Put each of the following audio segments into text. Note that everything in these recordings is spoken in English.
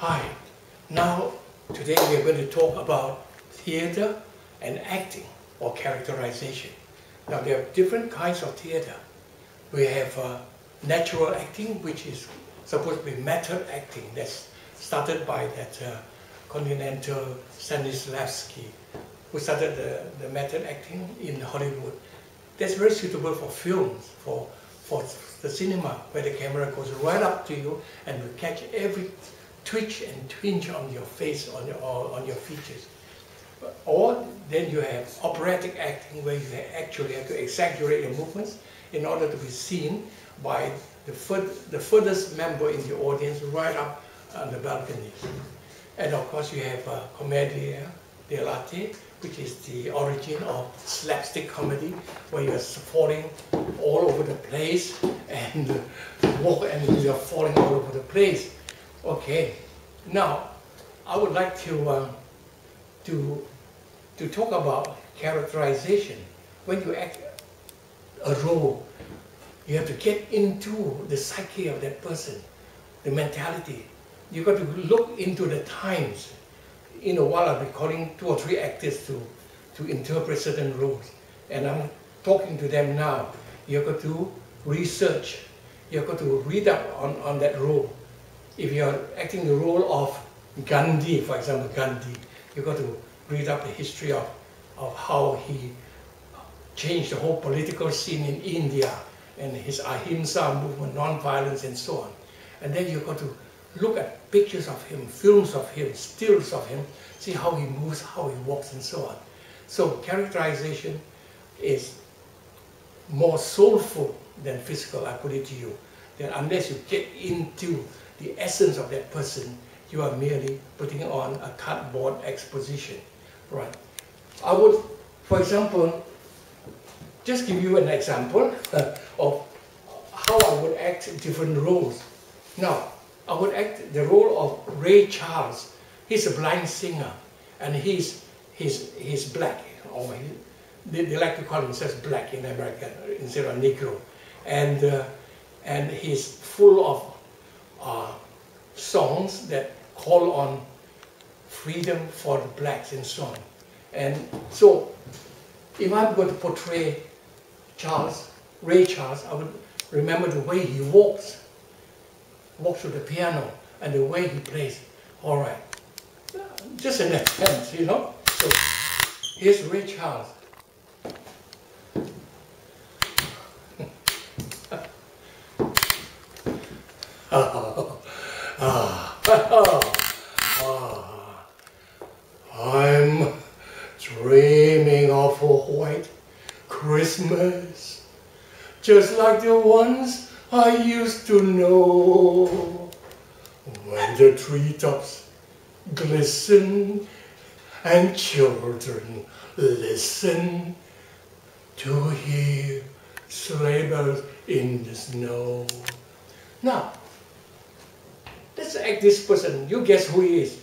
Hi, now today we are going to talk about theater and acting or characterization. Now there are different kinds of theater. We have natural acting, which is supposed to be method acting. That's started by that continental Stanislavski, who started the method acting in Hollywood. That's very suitable for films, for the cinema, where the camera goes right up to you and will catch every twitch and twinge on your face, on your features. Or then you have operatic acting, where you actually have to exaggerate your movements in order to be seen by the furthest member in the audience right up on the balcony. And of course you have commedia dell'arte, which is the origin of slapstick comedy, where you're falling all over the place and you're falling all over the place. Okay, now I would like to talk about characterization. When you act a role, you have to get into the psyche of that person, the mentality. You've got to look into the times. In a while I'll be calling 2 or 3 actors to interpret certain roles. And I'm talking to them now. You've got to research. You've got to read up on that role. If you're acting the role of Gandhi, for example, Gandhi, you've got to read up the history of how he changed the whole political scene in India and his ahimsa movement, non-violence and so on. And then you've got to look at pictures of him, films of him, stills of him, see how he moves, how he walks and so on. So characterization is more soulful than physical, I put it to you. That unless you get into the essence of that person, you are merely putting on a cardboard exposition. Right. I would, for example, just give you an example of how I would act different roles. Now, I would act the role of Ray Charles. He's a blind singer, and he's black. Or they like to call themselves black in America instead of Negro, and he's full of songs that call on freedom for the blacks and so on. And so, if I'm going to portray Ray Charles, I would remember the way he walks to the piano and the way he plays. All right, just an attempt, you know. So here's Ray Charles. I'm dreaming of a white Christmas, just like the ones I used to know, when the treetops glisten and children listen to hear sleigh bells in the snow. Now, let's act this person. You guess who he is.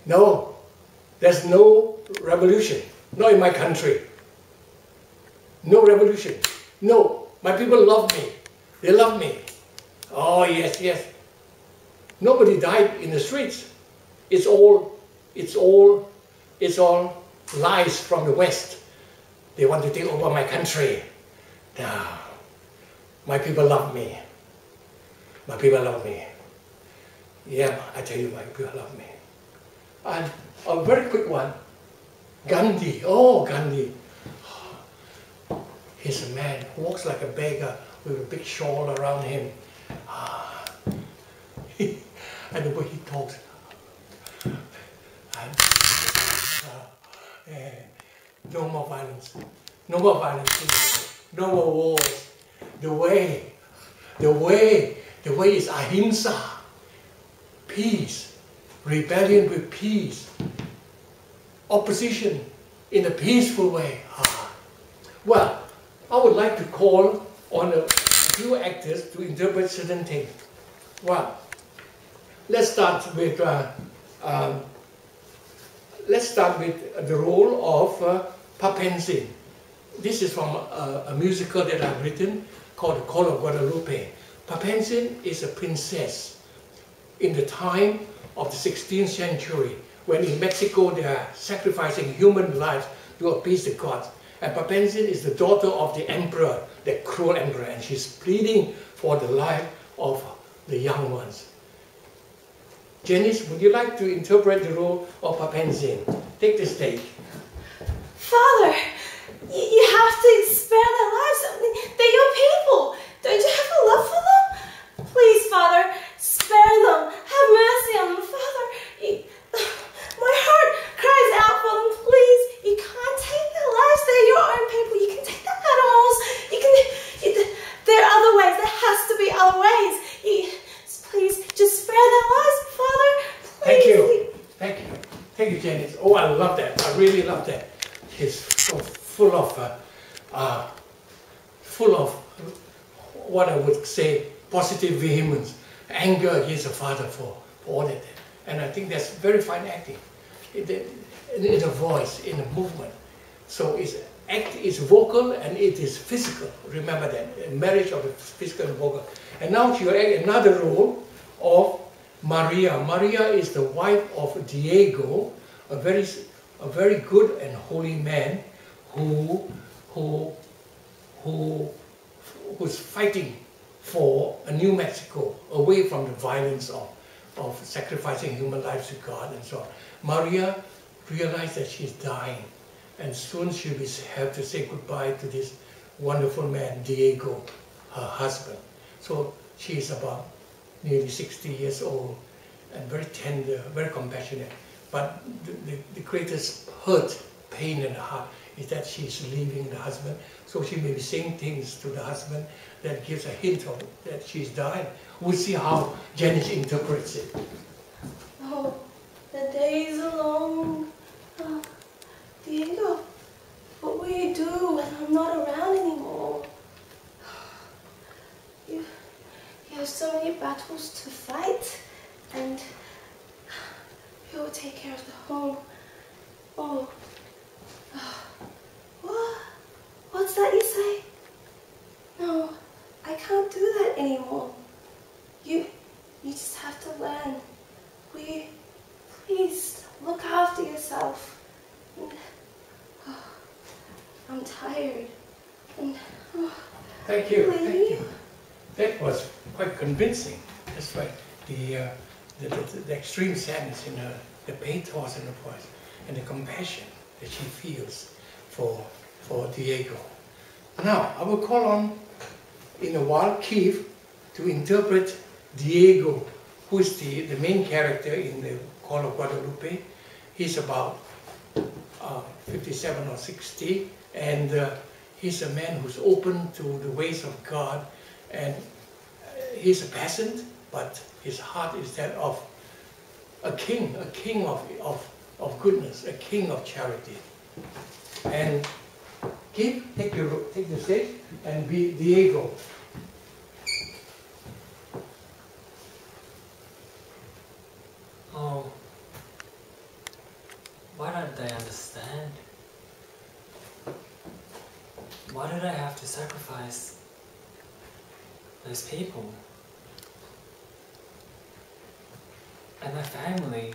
No, there's no revolution. Not in my country. No revolution. No, my people love me. They love me. Oh yes, yes. Nobody died in the streets. It's all lies from the West. They want to take over my country. No, my people love me. My people love me. Yeah, I tell you, my people love me. And a very quick one. Gandhi. Oh, Gandhi. He's a man who walks like a beggar with a big shawl around him. And the way he talks. No more violence. No more violence. No more wars. The way is ahimsa. Peace. Rebellion with peace. Opposition in a peaceful way. Well, I would like to call on a few actors to interpret certain things. Well, let's start with the role of Papensin. this is from a musical that I've written called The Call of Guadalupe. Papanzin is a princess in the time of the 16th century, when in Mexico they are sacrificing human lives to appease the gods. And Papanzin is the daughter of the emperor, the cruel emperor, and she's pleading for the life of the young ones. Janice, would you like to interpret the role of Papanzin? Take the stage. Father, you have to spare their lives. They're your people. Don't you have a love for them? Please, Father, spare them. Have mercy on them, Father. My heart cries out for them, please. You can't take their lives. They're your own people. You can take the animals. There are other ways. There has to be other ways. Please, just spare their lives, Father. Please. Thank you. Thank you. Thank you, Janice. Oh, I love that. I really love that. He's so full of what I would say positive vehemence, anger. He's a father for all that, and I think that's very fine acting. In a voice, in a movement. So act is vocal and it is physical. Remember that, a marriage of the physical and vocal. And now she will act another role of Maria. Maria is the wife of Diego, a very good and holy man who's fighting for a new Mexico, away from the violence of sacrificing human lives to God and so on. Maria realized that she's dying, and soon she'll have to say goodbye to this wonderful man, Diego, her husband. So she is about nearly 60 years old and very tender, very compassionate. But the greatest hurt, pain in her heart is that she's leaving the husband. So she may be saying things to the husband that gives a hint of that she's dying. We'll see how Janice interprets it. Oh, the days are long. Diego, what will you do when I'm not around anymore? You have so many battles to fight, and you will take care of the home. Oh, what's that you say? No, I can't do that anymore. You just have to learn. Will you please look after yourself? And, I'm tired. And, thank you, please. thank you. That was quite convincing. That's right. The extreme sadness in her, the pathos in her voice, and the compassion that she feels for Diego. Now, I will call on, in a while, Keith to interpret Diego, who is the main character in the Call of Guadalupe. He's about 57 or 60, and he's a man who's open to the ways of God, and he's a peasant, but his heart is that of a king of goodness, a king of charity. And Keith, take the stage and be Diego. Oh, why don't they understand? Why did I have to sacrifice those people? And my family?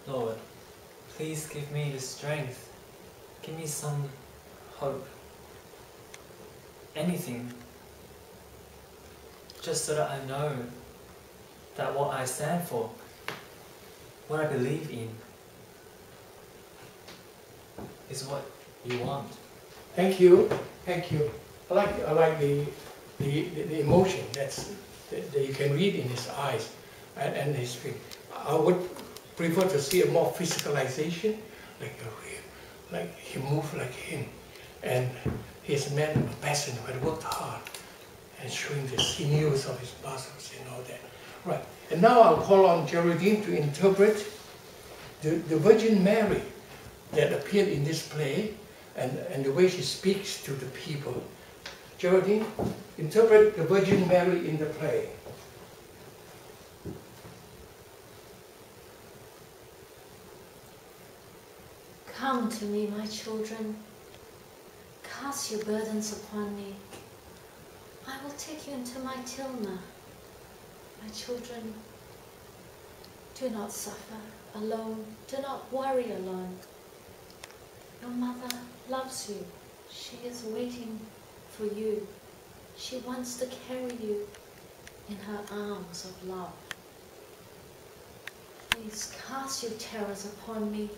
Lord, please give me the strength. Give me some hope. Anything. Just so that I know that what I stand for, what I believe in, is what you want. Thank you, thank you. I like the emotion that you can read in his eyes and his feet. I would prefer to see a more physicalization, like he moved like him, and he's a man of passion who had worked hard and showing the sinews of his muscles and all that. Right, and now I'll call on Geraldine to interpret the Virgin Mary that appeared in this play and the way she speaks to the people. Geraldine, interpret the Virgin Mary in the play. Come to me, my children. Cast your burdens upon me. I will take you into my tilma. My children, do not suffer alone. Do not worry alone. Your mother loves you. She is waiting for you. She wants to carry you in her arms of love. Please cast your terrors upon me.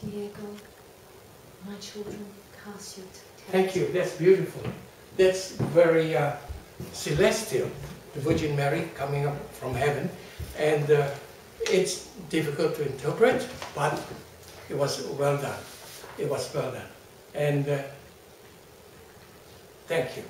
Diego, my children, cast your terrors. Thank you. That's beautiful. That's very celestial. The Virgin Mary coming up from heaven. And it's difficult to interpret, but it was well done. It was well done. And thank you.